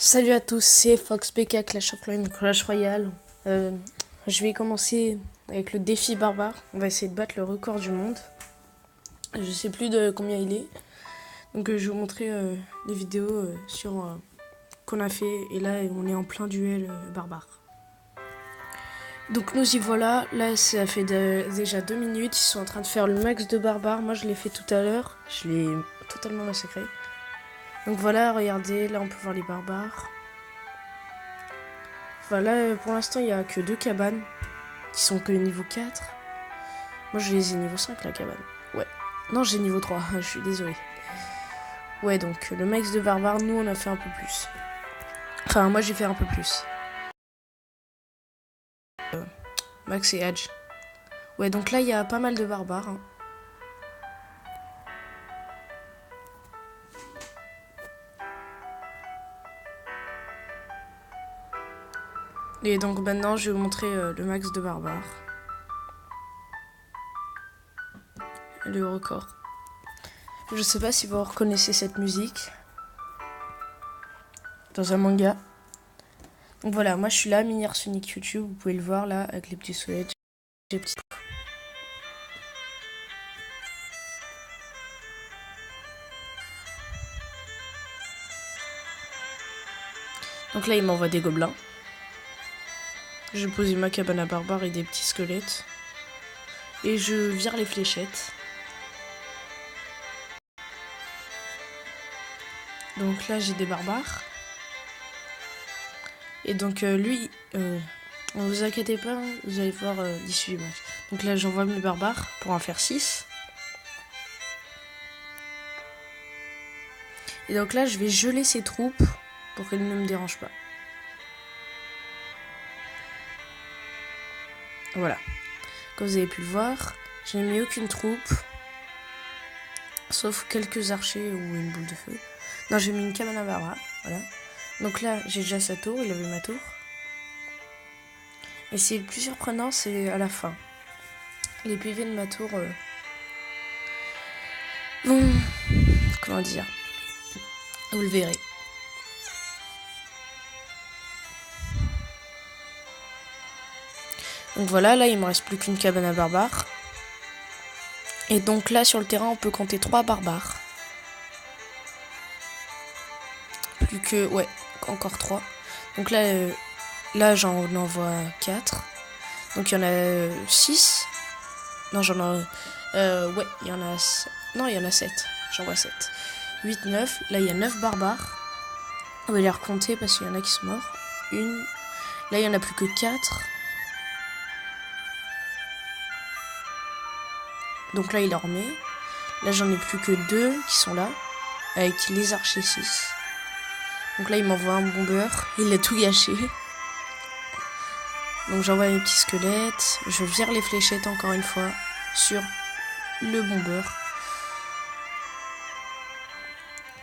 Salut à tous, c'est FoxPK Clash of Clans Clash Royale. Je vais commencer avec le défi barbare. On va essayer de battre le record du monde. Je sais plus de combien il est. Donc je vais vous montrer les vidéos qu'on a fait. Et là on est en plein duel barbare. Donc nous y voilà. Là ça fait déjà 2 minutes. Ils sont en train de faire le max de barbares. Moi je l'ai fait tout à l'heure. Je l'ai totalement massacré. Donc voilà, regardez, là on peut voir les barbares. Voilà, pour l'instant, il n'y a que 2 cabanes qui sont que niveau 4. Moi, je les ai niveau 5, la cabane. Ouais. Non, j'ai niveau 3, je suis désolé. Ouais, donc, le max de barbares, nous, on a fait un peu plus. Enfin, moi, j'ai fait un peu plus. Max et Edge. Ouais, donc là, il y a pas mal de barbares. Hein. Et donc, maintenant, je vais vous montrer le max de barbares. Le record. Je sais pas si vous reconnaissez cette musique. Dans un manga. Donc voilà, moi je suis là, Minière Sonic YouTube, vous pouvez le voir là, avec les petits soleils. Donc là il m'envoie des gobelins. Je vais poser ma cabane à barbares et des petits squelettes. Et je vire les fléchettes. Donc là j'ai des barbares. Et donc lui, ne vous inquiétez pas, vous allez voir l'issue du match. Donc là j'envoie mes barbares pour en faire 6. Et donc là je vais geler ses troupes pour qu'elles ne me dérangent pas. Voilà. Comme vous avez pu le voir, je n'ai mis aucune troupe. Sauf quelques archers ou une boule de feu. Non, j'ai mis une cabane à barbares. Voilà. Donc là, j'ai déjà sa tour, il avait ma tour. Et c'est le plus surprenant, c'est à la fin. Les PV de ma tour vont... Comment dire? Vous le verrez. Donc voilà, là, il me reste plus qu'une cabane à barbares. Et donc là, sur le terrain, on peut compter 3 barbares. Plus que... Ouais, encore 3. Donc là j'en envoie 4. Donc il y en a 6. Non, j'en ai... ouais, il y en a... Non, il y en a 7. J'en vois 7. 8, 9. Là, il y a 9 barbares. On va les recompter parce qu'il y en a qui sont morts. Une. Là, il y en a plus que 4. Donc là, il en remet. Là, j'en ai plus que 2 qui sont là. Avec les archers 6. Donc là, il m'envoie un bomber. Il a tout gâché. Donc j'envoie mes petits squelettes. Je vire les fléchettes encore une fois sur le bomber.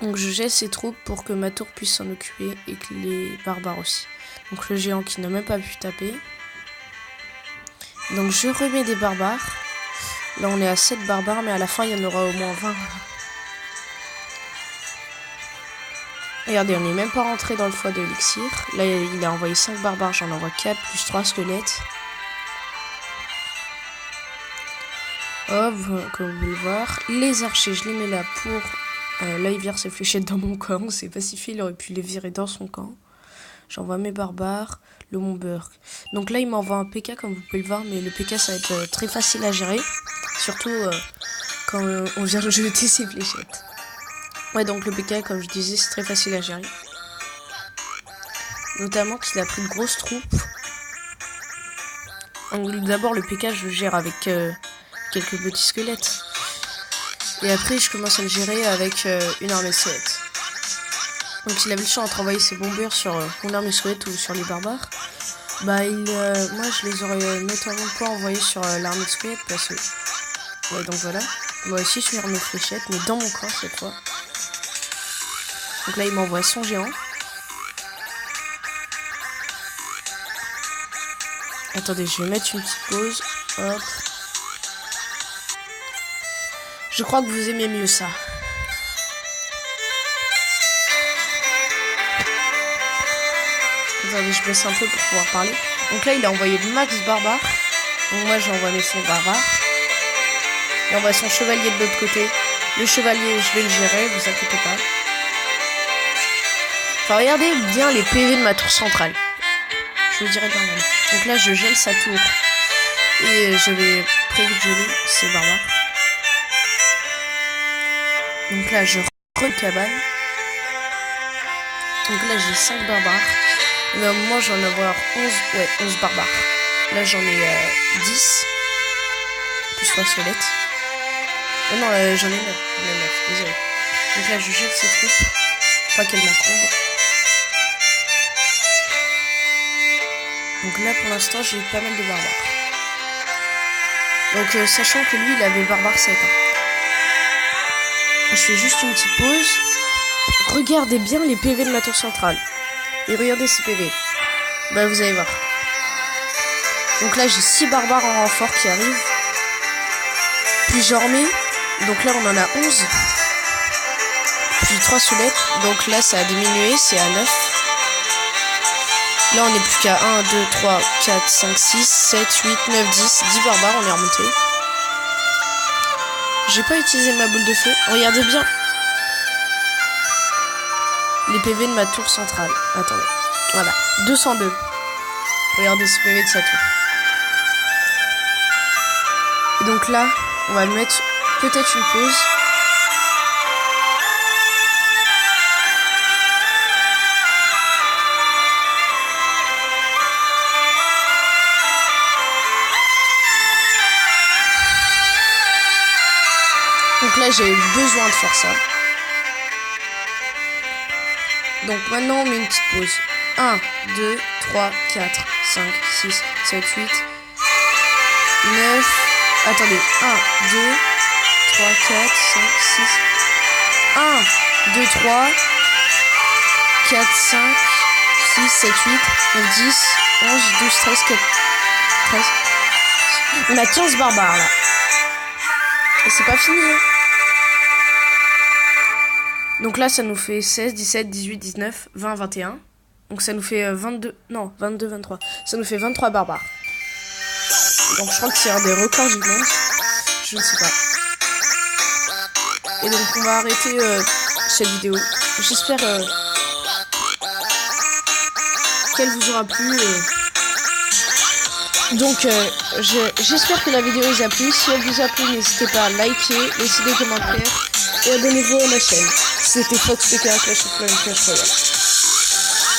Donc je jette ses troupes pour que ma tour puisse s'en occuper et que les barbares aussi. Donc le géant qui n'a même pas pu taper. Donc je remets des barbares. Là on est à 7 barbares mais à la fin il y en aura au moins 20. Regardez, on n'est même pas rentré dans le foie de l'élixir. Là il a envoyé 5 barbares, j'en envoie 4 plus 3 squelettes. Hop, comme vous pouvez le voir. Les archers, je les mets là pour... là, il vire ses fléchettes dans mon camp. C'est pacifié, il aurait pu les virer dans son camp. J'envoie mes barbares, le Montburg. Donc là, il m'envoie un PK, comme vous pouvez le voir. Mais le PK, ça va être très facile à gérer. Surtout quand on vient de jeter ses fléchettes. Ouais, donc le PK, comme je disais, c'est très facile à gérer. Notamment qu'il a pris de grosses troupes. D'abord, le PK, je le gère avec... quelques petits squelettes. Et après, je commence à le gérer avec une armée de squelettes. Donc, s'il avait le choix entre envoyer ses bombeurs sur mon armée de squelettes ou sur les barbares, bah, moi, je les aurais notamment pas envoyés sur l'armée de squelettes parce que... Ouais, donc voilà. Moi aussi, je suis sur mes fléchettes, mais dans mon camp cette fois. Donc là, il m'envoie son géant. Attendez, je vais mettre une petite pause. Hop. Je crois que vous aimez mieux ça. Attendez, je baisse un peu pour pouvoir parler. Donc là, il a envoyé le max barbare. Donc moi, j'ai envoyé son barbare. Il envoie son chevalier de l'autre côté. Le chevalier, je vais le gérer, vous inquiétez pas. Enfin, regardez bien les PV de ma tour centrale. Je vous dirai bien. Donc là, je gèle sa tour. Et je vais prévu de geler ses barbares. Donc là, je recabane. Donc là, j'ai 5 barbares. Et à un moment, j'en ai avoir 11. Ouais, 11 barbares. Là, j'en ai 10. Plus 3 solettes. Non, j'en ai 9. Désolé. Donc là, je jette ces troupes. Pas qu'elles m'encombrent. Donc là, pour l'instant, j'ai pas mal de barbares. Donc, sachant que lui, il avait barbare 7. Je fais juste une petite pause. Regardez bien les PV de ma tour centrale. Et regardez ces PV. Bah, vous allez voir. Donc là, j'ai 6 barbares en renfort qui arrivent. Puis j'en remets. Donc là, on en a 11. Puis 3 soulettes. Donc là, ça a diminué. C'est à 9. Là, on n'est plus qu'à 1, 2, 3, 4, 5, 6, 7, 8, 9, 10. 10 barbares, on est remonté. J'ai pas utilisé ma boule de feu. Regardez bien les PV de ma tour centrale. Attendez. Voilà. 202. Regardez ce PV de sa tour. Et donc là, on va lui mettre peut-être une pause. Donc là, j'ai eu besoin de faire ça. Donc maintenant, on met une petite pause. 1, 2, 3, 4, 5, 6, 7, 8, 9. Attendez. 1, 2, 3, 4, 5, 6. 1, 2, 3, 4, 5, 6, 7, 8, 9, 10, 11, 12, 13, 13. On a 15 barbares là. Et c'est pas fini, hein. Donc là, ça nous fait 16, 17, 18, 19, 20, 21. Donc ça nous fait 22... Non, 22, 23. Ça nous fait 23 barbares. Donc je crois que c'est un des records du monde. Je ne sais pas. Et donc on va arrêter cette vidéo. J'espère qu'elle vous aura plu. Donc j'espère que la vidéo vous a plu. Si elle vous a plu, n'hésitez pas à liker, laisser des commentaires et abonnez-vous à ma chaîne. C'était Fox PK Clash of Clans Clash Royale.